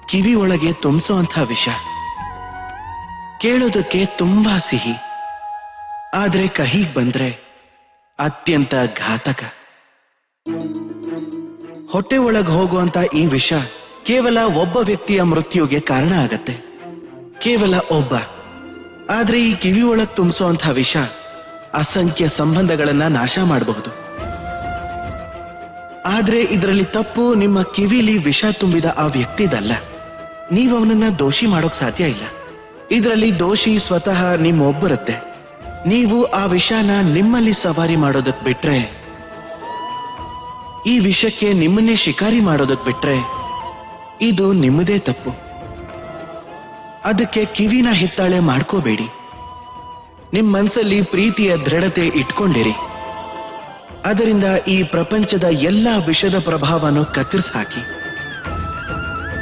ಕಿವಿ ಒಳಗೆ ತುಂಬಿಸುವಂಥ ವಿಷ. ಕೇಳೋದಕ್ಕೆ ತುಂಬಾ ಸಿಹಿ, ಆದ್ರೆ ಕಹಿಗ್ ಬಂದ್ರೆ ಅತ್ಯಂತ ಘಾತಕ. ಹೊಟ್ಟೆ ಒಳಗೆ ಹೋಗುವಂತ ಈ ವಿಷ ಕೇವಲ ಒಬ್ಬ ವ್ಯಕ್ತಿಯ ಮೃತ್ಯುಗೆ ಕಾರಣ ಆಗತ್ತೆ, ಕೇವಲ ಒಬ್ಬ. ಆದ್ರೆ ಈ ಕಿವಿ ಒಳಗೆ ತುಂಬಿಸುವಂಥ ವಿಷ ಅಸಂಖ್ಯ ಸಂಬಂಧಗಳನ್ನ ನಾಶ ಮಾಡಬಹುದು. ಆದ್ರೆ ಇದರಲ್ಲಿ ತಪ್ಪು ನಿಮ್ಮ ಕಿವಿಲಿ ವಿಷ ತುಂಬಿದ ಆ ವ್ಯಕ್ತಿದಲ್ಲ. ನೀವು ಅವನನ್ನ ದೋಷಿ ಮಾಡೋಕ್ ಸಾಧ್ಯ ಇಲ್ಲ. ಇದರಲ್ಲಿ ದೋಷಿ ಸ್ವತಃ ನಿಮ್ಮೊಬ್ಬರತ್ತೆ. ನೀವು ಆ ವಿಷನ ನಿಮ್ಮಲ್ಲಿ ಸವಾರಿ ಮಾಡೋದಕ್ ಬಿಟ್ರೆ, ಈ ವಿಷಕ್ಕೆ ನಿಮ್ಮನ್ನೇ ಶಿಕಾರಿ ಮಾಡೋದಕ್ ಬಿಟ್ರೆ ಇದು ನಿಮ್ಮದೇ ತಪ್ಪು. ಅದಕ್ಕೆ ಕಿವಿನ ಹಿತ್ತಾಳೆ ಮಾಡ್ಕೋಬೇಡಿ. ನಿಮ್ ಮನಸ್ಸಲ್ಲಿ ಪ್ರೀತಿಯ ದೃಢತೆ ಇಟ್ಕೊಂಡಿರಿ. ಅದರಿಂದ ಈ ಪ್ರಪಂಚದ ಎಲ್ಲಾ ವಿಷದ ಪ್ರಭಾವವನ್ನು ಕತ್ತರಿಸಿ ಹಾಕಿ.